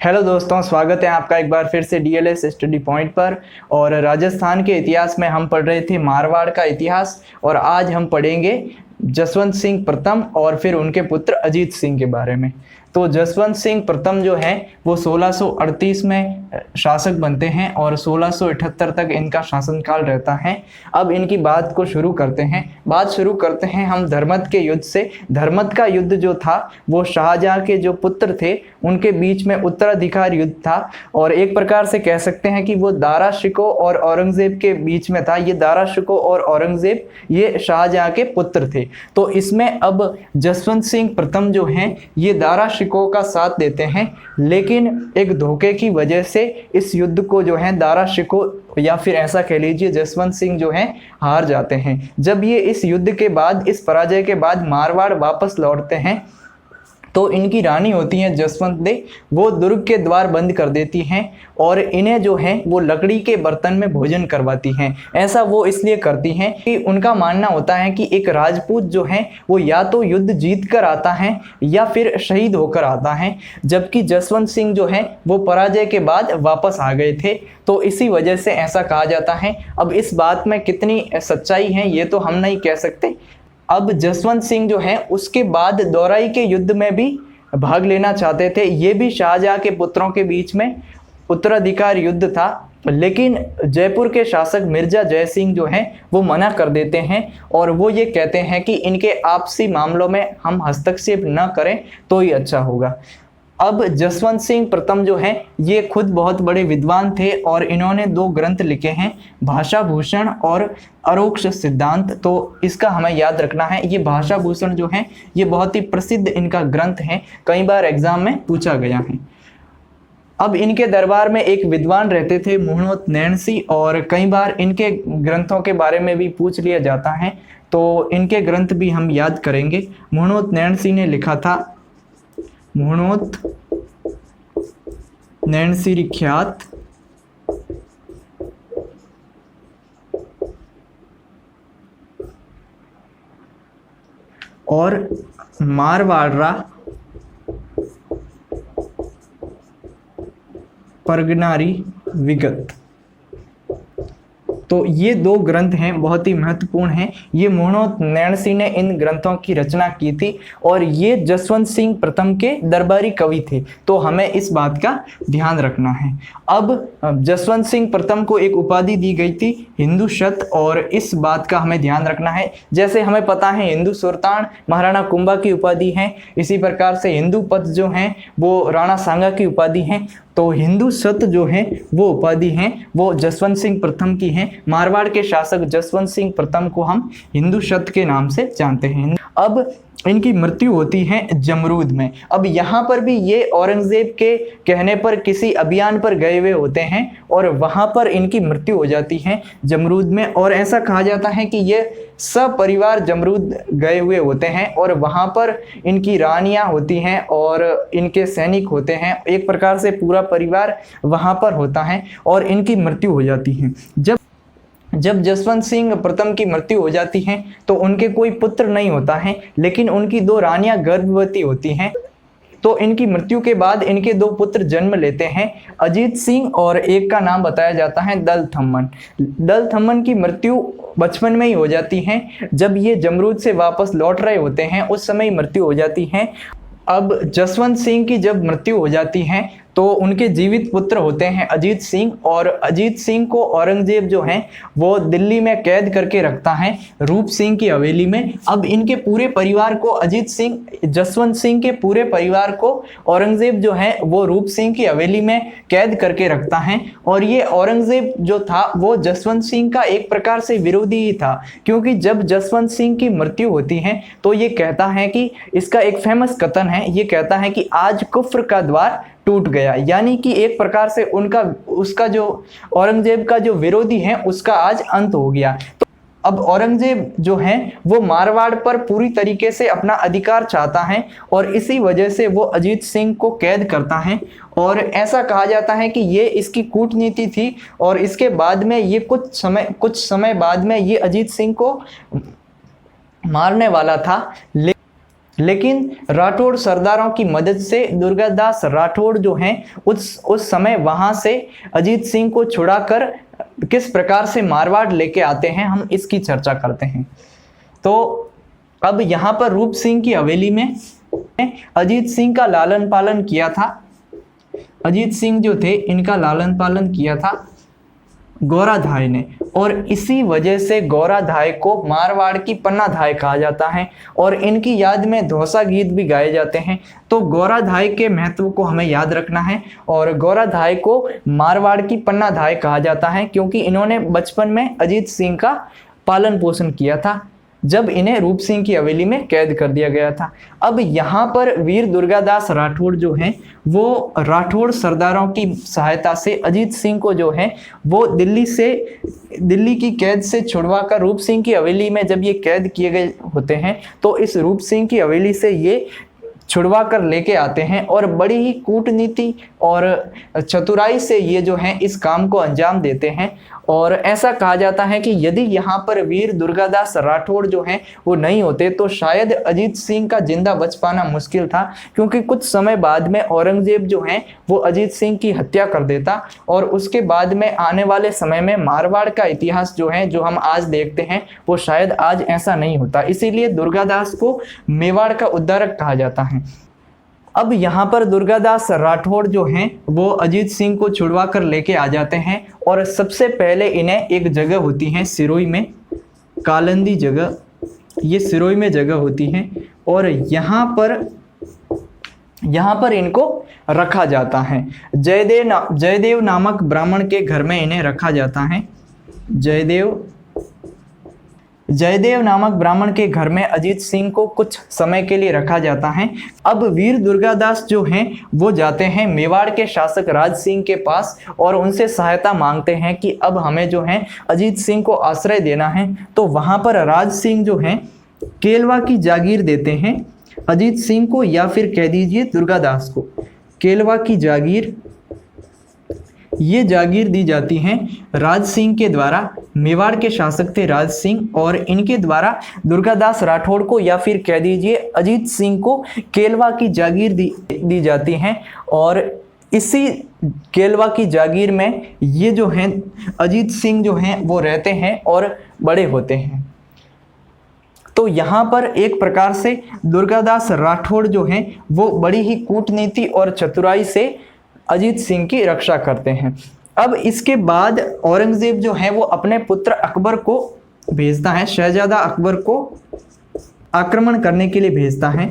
Hello दोस्तों, स्वागत है आपका एक बार फिर से डीएलएस स्टडी पॉइंट पर। और राजस्थान के इतिहास में हम पढ़ रहे थे मारवाड़ का इतिहास, और आज हम पढ़ेंगे जसवंत सिंह प्रथम और फिर उनके पुत्र अजीत सिंह के बारे में। तो जसवंत सिंह प्रथम जो है वो 1638 में शासक बनते हैं और 1678 तक इनका शासनकाल रहता है। अब इनकी बात को शुरू करते हैं हम धर्मत के युद्ध से। धर्मत का युद्ध जो था वो शाहजहां के जो पुत्र थे उनके बीच में उत्तराधिकार युद्ध था, और एक प्रकार से कह सकते हैं कि वो दारा शिकोह और औरंगजेब के बीच में था। ये दारा शिकोह और औरंगजेब ये शाहजहां के पुत्र थे। तो इसमें अब जसवंत सिंह प्रथम जो हैं ये दारा शिकोह का साथ देते हैं, लेकिन एक धोखे की वजह से इस युद्ध को जो है दारा शिकोह या फिर ऐसा कह लीजिए जसवंत सिंह जो हैं हार जाते हैं। जब ये इस युद्ध के बाद, इस पराजय के बाद मारवाड़ वापस लौटते हैं तो इनकी रानी होती हैं जसवंत दे, वो दुर्ग के द्वार बंद कर देती हैं और इन्हें जो है वो लकड़ी के बर्तन में भोजन करवाती हैं। ऐसा वो इसलिए करती हैं कि उनका मानना होता है कि एक राजपूत जो है वो या तो युद्ध जीत कर आता है या फिर शहीद होकर आता है, जबकि जसवंत सिंह जो है वो पराजय के बाद वापस आ गए थे। तो इसी वजह से ऐसा कहा जाता है। अब इस बात में कितनी सच्चाई है ये तो हम नहीं कह सकते। अब जसवंत सिंह जो है उसके बाद दौराई के युद्ध में भी भाग लेना चाहते थे। ये भी शाहजहां के पुत्रों के बीच में उत्तराधिकार युद्ध था, लेकिन जयपुर के शासक मिर्जा जय सिंह जो हैं वो मना कर देते हैं और वो ये कहते हैं कि इनके आपसी मामलों में हम हस्तक्षेप न करें तो ही अच्छा होगा। अब जसवंत सिंह प्रथम जो हैं ये खुद बहुत बड़े विद्वान थे और इन्होंने 2 ग्रंथ लिखे हैं, भाषा भूषण और अरोक्ष सिद्धांत। तो इसका हमें याद रखना है। ये भाषा भूषण जो है ये बहुत ही प्रसिद्ध इनका ग्रंथ है, कई बार एग्जाम में पूछा गया है। अब इनके दरबार में एक विद्वान रहते थे मुहणोत नैणसी, और कई बार इनके ग्रंथों के बारे में भी पूछ लिया जाता है, तो इनके ग्रंथ भी हम याद करेंगे। मुहणोत नैणसी ने लिखा था मुहणोत नैणसी ख्यात और मारवाड़ा परगनारी विगत। तो ये 2 ग्रंथ हैं, बहुत ही महत्वपूर्ण हैं। ये मुहणोत नैणसी ने इन ग्रंथों की रचना की थी और ये जसवंत सिंह प्रथम के दरबारी कवि थे, तो हमें इस बात का ध्यान रखना है। अब जसवंत सिंह प्रथम को एक उपाधि दी गई थी हिंदू शत, और इस बात का हमें ध्यान रखना है। जैसे हमें पता है हिंदू सुल्तान महाराणा कुंभा की उपाधि है, इसी प्रकार से हिंदू पथ जो हैं वो राणा सांगा की उपाधि हैं। तो हिंदू शत जो है वो उपाधि हैं वो जसवंत सिंह प्रथम की हैं। मारवाड़ के शासक जसवंत सिंह प्रथम को हम हिंदू शत के नाम से जानते हैं। अब इनकी मृत्यु होती है जमरूद में। अब यहाँ पर भी ये औरंगजेब के कहने पर किसी अभियान पर गए हुए होते हैं और वहाँ पर इनकी मृत्यु हो जाती है जमरूद में। और ऐसा कहा जाता है कि ये सपरिवार जमरूद गए हुए होते हैं और वहाँ पर इनकी रानियाँ होती हैं और इनके सैनिक होते हैं, एक प्रकार से पूरा परिवार वहाँ पर होता है और इनकी मृत्यु हो जाती है। जब जसवंत सिंह प्रथम की मृत्यु हो जाती है तो उनके कोई पुत्र नहीं होता है, लेकिन उनकी 2 रानियां गर्भवती होती हैं। तो इनकी मृत्यु के बाद इनके 2 पुत्र जन्म लेते हैं, अजीत सिंह, और एक का नाम बताया जाता है दल थम्मन। दल थम्मन की मृत्यु बचपन में ही हो जाती है, जब ये जमरूद से वापस लौट रहे होते हैं उस समय मृत्यु हो जाती है। अब जसवंत सिंह की जब मृत्यु हो जाती है तो उनके जीवित पुत्र होते हैं अजीत सिंह, और अजीत सिंह को औरंगजेब जो हैं वो दिल्ली में कैद करके रखता है रूप सिंह की हवेली में। अब इनके पूरे परिवार को जसवंत सिंह के पूरे परिवार को औरंगजेब जो है वो रूप सिंह की हवेली में कैद करके रखता है। और ये औरंगजेब जो था वो जसवंत सिंह का एक प्रकार से विरोधी ही था, क्योंकि जब जसवंत सिंह की मृत्यु होती है तो ये कहता है कि इसका एक फेमस कथन है, ये कहता है कि आज कुफ्र का द्वार टूट गया, यानी कि एक प्रकार से उसका जो औरंगजेब का जो विरोधी है उसका आज अंत हो गया। तो अब औरंगजेब जो है वो मारवाड़ पर पूरी तरीके से अपना अधिकार चाहता है और इसी वजह से वो अजीत सिंह को कैद करता है। और ऐसा कहा जाता है कि ये इसकी कूटनीति थी और इसके बाद में ये कुछ समय बाद में ये अजीत सिंह को मारने वाला था। लेकिन राठौड़ सरदारों की मदद से दुर्गादास राठौड़ जो हैं उस समय वहां से अजीत सिंह को छुड़ाकर किस प्रकार से मारवाड़ लेके आते हैं, हम इसकी चर्चा करते हैं। तो अब यहाँ पर रूप सिंह की हवेली में अजीत सिंह का लालन पालन किया था। अजीत सिंह जो थे इनका लालन पालन किया था गौराधाय ने, और इसी वजह से गौराधाय को मारवाड़ की पन्नाधाय कहा जाता है और इनकी याद में धौसा गीत भी गाए जाते हैं। तो गौराधाय के महत्व को हमें याद रखना है और गौराधाय को मारवाड़ की पन्नाधाय कहा जाता है क्योंकि इन्होंने बचपन में अजीत सिंह का पालन पोषण किया था जब इन्हें रूप सिंह की हवेली में कैद कर दिया गया था। अब यहाँ पर वीर दुर्गादास राठौड़ जो हैं वो राठौड़ सरदारों की सहायता से अजीत सिंह को जो है वो दिल्ली की कैद से छुड़वा कर रूप सिंह की हवेली में जब ये कैद किए गए होते हैं तो इस रूप सिंह की हवेली से ये छुड़वा कर लेके आते हैं और बड़ी ही कूटनीति और चतुराई से ये जो है इस काम को अंजाम देते हैं। और ऐसा कहा जाता है कि यदि यहाँ पर वीर दुर्गादास राठौड़ जो हैं वो नहीं होते तो शायद अजीत सिंह का जिंदा बच पाना मुश्किल था, क्योंकि कुछ समय बाद में औरंगजेब जो हैं वो अजीत सिंह की हत्या कर देता और उसके बाद में आने वाले समय में मारवाड़ का इतिहास जो है जो हम आज देखते हैं वो शायद आज ऐसा नहीं होता। इसीलिए दुर्गादास को मेवाड़ का उद्धारक कहा जाता है। अब यहाँ पर दुर्गादास राठौड़ जो हैं वो अजीत सिंह को छुड़वा कर लेके आ जाते हैं और सबसे पहले इन्हें एक जगह होती है सिरोही में, कालंदी जगह, ये सिरोही में जगह होती है और यहाँ पर इनको रखा जाता है। जयदेव नामक ब्राह्मण के घर में इन्हें रखा जाता है। जयदेव नामक ब्राह्मण के घर में अजीत सिंह को कुछ समय के लिए रखा जाता है। अब वीर दुर्गादास जो हैं वो जाते हैं मेवाड़ के शासक राज सिंह के पास और उनसे सहायता मांगते हैं कि अब हमें जो है अजीत सिंह को आश्रय देना है। तो वहां पर राज सिंह जो हैं केलवा की जागीर देते हैं अजीत सिंह को, या फिर कह दीजिए दुर्गादास को। केलवा की जागीर, ये जागीर दी जाती हैं राज सिंह के द्वारा। मेवाड़ के शासक थे राज सिंह और इनके द्वारा दुर्गादास राठौड़ को या फिर कह दीजिए अजीत सिंह को केलवा की जागीर दी जाती हैं और इसी केलवा की जागीर में ये जो हैं अजीत सिंह जो हैं वो रहते हैं और बड़े होते हैं। तो यहाँ पर एक प्रकार से दुर्गादास राठौड़ जो हैं वो बड़ी ही कूटनीति और चतुराई से अजीत सिंह की रक्षा करते हैं। अब इसके बाद औरंगजेब जो है वो अपने पुत्र अकबर को भेजता है, शहजादा अकबर को आक्रमण करने के लिए भेजता है।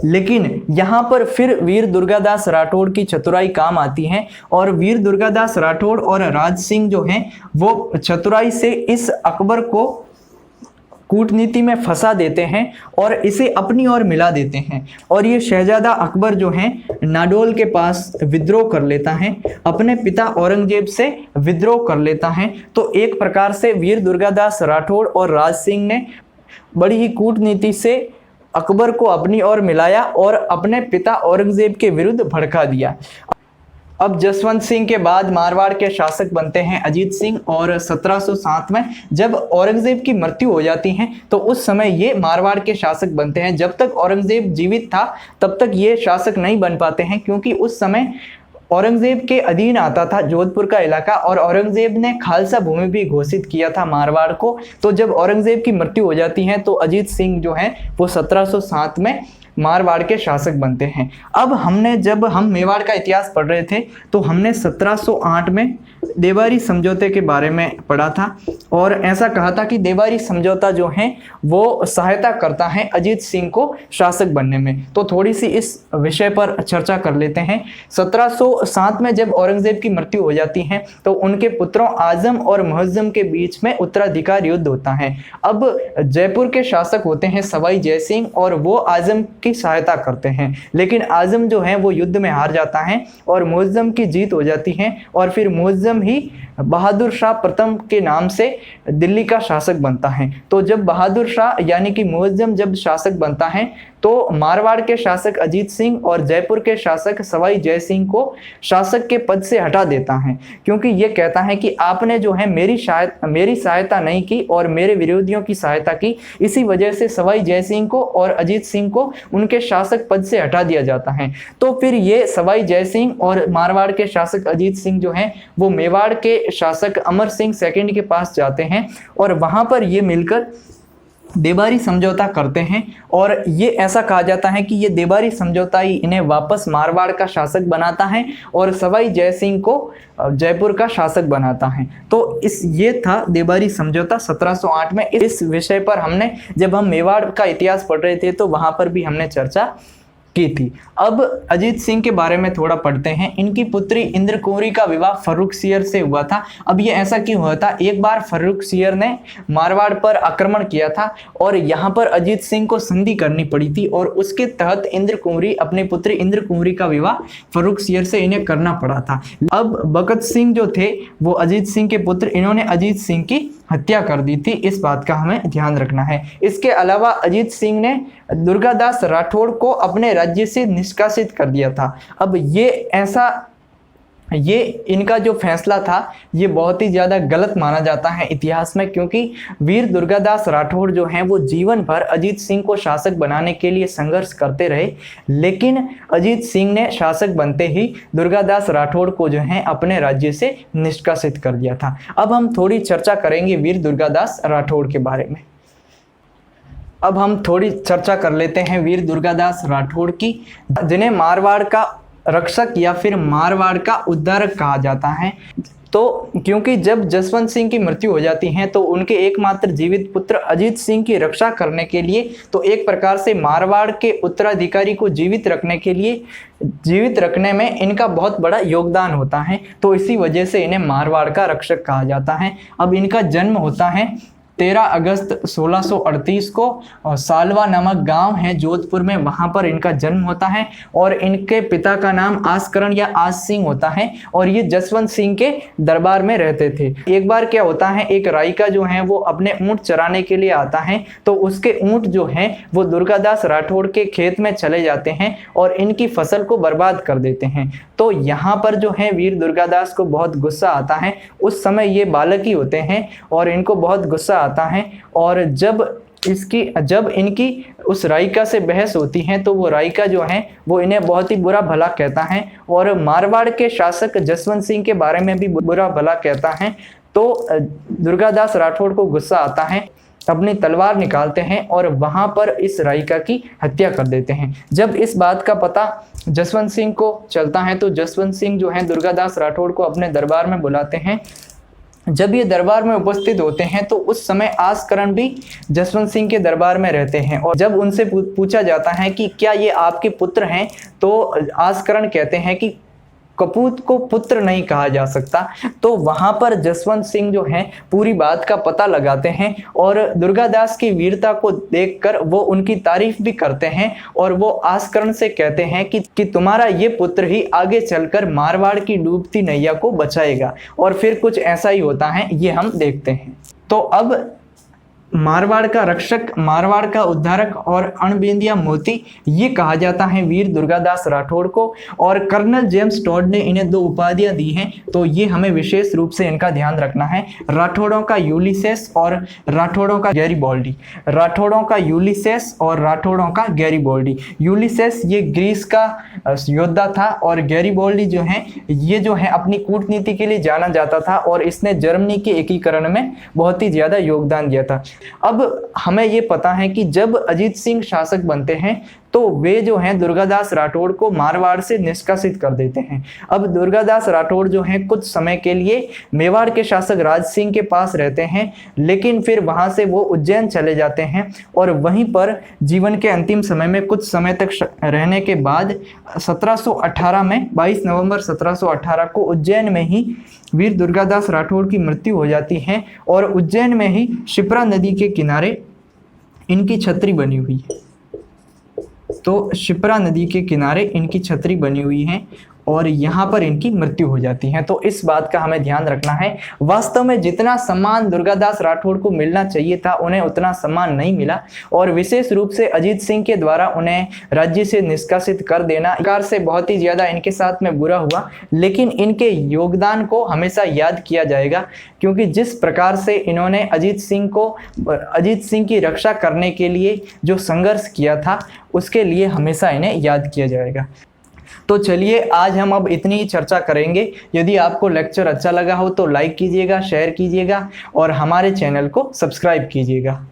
लेकिन यहाँ पर फिर वीर दुर्गादास राठौड़ की चतुराई काम आती है और वीर दुर्गादास राठौड़ और राज सिंह जो हैं वो चतुराई से इस अकबर को कूटनीति में फंसा देते हैं और इसे अपनी ओर मिला देते हैं और ये शहजादा अकबर जो हैं नाडोल के पास विद्रोह कर लेता है, अपने पिता औरंगजेब से विद्रोह कर लेता है। तो एक प्रकार से वीर दुर्गादास राठौड़ और राज सिंह ने बड़ी ही कूटनीति से अकबर को अपनी ओर मिलाया और अपने पिता औरंगजेब के विरुद्ध भड़का दिया। अब जसवंत सिंह के बाद मारवाड़ के शासक बनते हैं अजीत सिंह और 1707 में जब औरंगजेब की मृत्यु हो जाती है तो उस समय ये मारवाड़ के शासक बनते हैं। जब तक औरंगजेब जीवित था तब तक ये शासक नहीं बन पाते हैं क्योंकि उस समय औरंगजेब के अधीन आता था जोधपुर का इलाका और औरंगजेब ने खालसा भूमि भी घोषित किया था मारवाड़ को। तो जब औरंगजेब की मृत्यु हो जाती है तो अजीत सिंह जो हैं वो 1707 में मारवाड़ के शासक बनते हैं। अब जब हम मेवाड़ का इतिहास पढ़ रहे थे तो हमने 1708 में देवारी समझौते के बारे में पढ़ा था और ऐसा कहा था कि देवारी समझौता जो है वो सहायता करता है अजीत सिंह को शासक बनने में। तो थोड़ी सी इस विषय पर चर्चा कर लेते हैं। 1707 में जब औरंगजेब की मृत्यु हो जाती है तो उनके पुत्रों आजम और मुअज्जम के बीच में उत्तराधिकार युद्ध होता है। अब जयपुर के शासक होते हैं सवाई जय सिंह और वो आजम की सहायता करते हैं, लेकिन आजम जो है वो युद्ध में हार जाता है और मुअज्जम की जीत हो जाती है और फिर मुअज्जम ही बहादुर शाह प्रथम के नाम से दिल्ली का शासक बनता है। तो जब बहादुर शाह यानी कि मुअज्जम जब शासक बनता है तो मारवाड़ के शासक अजीत सिंह और जयपुर के शासक सवाई जय सिंह को शासक के पद से हटा देता है, क्योंकि ये कहता है कि आपने जो है मेरी सहायता नहीं की और मेरे विरोधियों की सहायता की, इसी वजह से सवाई जय सिंह को और अजीत सिंह को उनके शासक पद से हटा दिया जाता है। तो फिर ये सवाई जय सिंह और मारवाड़ के शासक अजीत सिंह जो हैं वो मेवाड़ के शासक अमर सिंह सेकंड के पास जाते हैं और वहां पर ये मिलकर देबारी समझौता करते हैं। और ये ऐसा कहा जाता है कि ये देबारी समझौता ही इन्हें वापस मारवाड़ का शासक बनाता है और सवाई जय सिंह को जयपुर का शासक बनाता है। तो ये था देबारी समझौता 1708 में। इस विषय पर हमने जब हम मेवाड़ का इतिहास पढ़ रहे थे तो वहां पर भी हमने चर्चा की थी। अब अजीत सिंह के बारे में थोड़ा पढ़ते हैं। इनकी पुत्री इंद्र कुंवरी का विवाह फर्रुखसियर से हुआ था। अब ये ऐसा क्यों हुआ था? एक बार फर्रुखसियर ने मारवाड़ पर आक्रमण किया था और यहाँ पर अजीत सिंह को संधि करनी पड़ी थी और उसके तहत इंद्र कुंवरी अपनी पुत्री इंद्र कुंवरी का विवाह फर्रुखसियर से इन्हें करना पड़ा था। अब भगत सिंह जो थे वो अजीत सिंह के पुत्र, इन्होंने अजीत सिंह की हत्या कर दी थी, इस बात का हमें ध्यान रखना है। इसके अलावा अजीत सिंह ने दुर्गादास राठौड़ को अपने राज्य से निष्कासित कर दिया था। अब ये इनका जो फैसला था ये बहुत ही ज़्यादा गलत माना जाता है इतिहास में, क्योंकि वीर दुर्गादास राठौड़ जो हैं वो जीवन भर अजीत सिंह को शासक बनाने के लिए संघर्ष करते रहे, लेकिन अजीत सिंह ने शासक बनते ही दुर्गादास राठौड़ को जो है अपने राज्य से निष्कासित कर दिया था। अब हम थोड़ी चर्चा करेंगे वीर दुर्गादास राठौड़ के बारे में। अब हम थोड़ी चर्चा कर लेते हैं वीर दुर्गादास राठौड़ की, जिन्हें मारवाड़ का रक्षक या फिर मारवाड़ का उद्धारक कहा जाता है। तो क्योंकि जब जसवंत सिंह की मृत्यु हो जाती है तो उनके एकमात्र जीवित पुत्र अजीत सिंह की रक्षा करने के लिए, तो एक प्रकार से मारवाड़ के उत्तराधिकारी को जीवित रखने में इनका बहुत बड़ा योगदान होता है। तो इसी वजह से इन्हें मारवाड़ का रक्षक कहा जाता है। अब इनका जन्म होता है 13 अगस्त 1638 को और सालवा नामक गांव है जोधपुर में, वहां पर इनका जन्म होता है और इनके पिता का नाम आसकरण या आस सिंह होता है और ये जसवंत सिंह के दरबार में रहते थे। एक बार क्या होता है, एक रायका जो है वो अपने ऊंट चराने के लिए आता है, तो उसके ऊंट जो है वो दुर्गादास राठौड़ के खेत में चले जाते हैं और इनकी फसल को बर्बाद कर देते हैं। तो यहाँ पर जो है वीर दुर्गादास को बहुत गुस्सा आता है। उस समय ये बालक ही होते हैं और इनको बहुत गुस्सा आता है और जब इनकी उस रायका से बहस होती है तो वो रायका जो है वो इन्हें बहुत ही बुरा भला कहता है और मारवाड़ के शासक जसवंत सिंह के बारे में भी बुरा भला कहता है। तो दुर्गादास राठौड़ को गुस्सा आता है, अपनी तलवार निकालते हैं और वहां पर इस रायका की हत्या कर देते हैं। जब इस बात का पता जसवंत सिंह को चलता है तो जसवंत सिंह जो है दुर्गादास राठौड़ को अपने दरबार में बुलाते हैं। जब ये दरबार में उपस्थित होते हैं तो उस समय आसकरण भी जसवंत सिंह के दरबार में रहते हैं और जब उनसे पूछा जाता है कि क्या ये आपके पुत्र हैं, तो आसकरण कहते हैं कि कपूत को पुत्र नहीं कहा जा सकता। तो वहां पर जसवंत सिंह जो हैं पूरी बात का पता लगाते हैं और दुर्गादास की वीरता को देखकर वो उनकी तारीफ भी करते हैं और वो आसकरण से कहते हैं कि तुम्हारा ये पुत्र ही आगे चलकर मारवाड़ की डूबती नैया को बचाएगा। और फिर कुछ ऐसा ही होता है, ये हम देखते हैं। तो अब मारवाड़ का रक्षक, मारवाड़ का उद्धारक और अणबिंदिया मोती, ये कहा जाता है वीर दुर्गादास राठौड़ को। और कर्नल जेम्स टॉड ने इन्हें 2 उपाधियां दी हैं, तो ये हमें विशेष रूप से इनका ध्यान रखना है। राठौड़ों का यूलिसेस और राठौड़ों का गैरीबॉल्डी। राठौड़ों का यूलिसेस और राठौड़ों का गैरीबॉल्डी। यूलिसेस ये ग्रीस का योद्धा था और गैरीबॉल्डी जो है ये जो है अपनी कूटनीति के लिए जाना जाता था और इसने जर्मनी के एकीकरण में बहुत ही ज्यादा योगदान दिया था। अब हमें ये पता है कि जब अजीत सिंह शासक बनते हैं तो वे जो हैं दुर्गादास राठौड़ को मारवाड़ से निष्कासित कर देते हैं। अब दुर्गादास राठौड़ जो हैं कुछ समय के लिए मेवाड़ के शासक राज सिंह के पास रहते हैं, लेकिन फिर वहां से वो उज्जैन चले जाते हैं और वहीं पर जीवन के अंतिम समय में कुछ समय तक रहने के बाद 1718 में 22 नवंबर 1718 को उज्जैन में ही वीर दुर्गादास राठौड़ की मृत्यु हो जाती है और उज्जैन में ही शिप्रा नदी के किनारे इनकी छतरी बनी हुई है। तो शिप्रा नदी के किनारे इनकी छतरी बनी हुई है और यहाँ पर इनकी मृत्यु हो जाती है। तो इस बात का हमें ध्यान रखना है। वास्तव में जितना सम्मान दुर्गादास राठौड़ को मिलना चाहिए था उन्हें उतना सम्मान नहीं मिला, और विशेष रूप से अजीत सिंह के द्वारा उन्हें राज्य से निष्कासित कर देना प्रकार से बहुत ही ज्यादा इनके साथ में बुरा हुआ। लेकिन इनके योगदान को हमेशा याद किया जाएगा, क्योंकि जिस प्रकार से इन्होंने अजीत सिंह की रक्षा करने के लिए जो संघर्ष किया था उसके लिए हमेशा इन्हें याद किया जाएगा। तो चलिए आज हम अब इतनी ही चर्चा करेंगे। यदि आपको लेक्चर अच्छा लगा हो तो लाइक कीजिएगा, शेयर कीजिएगा और हमारे चैनल को सब्सक्राइब कीजिएगा।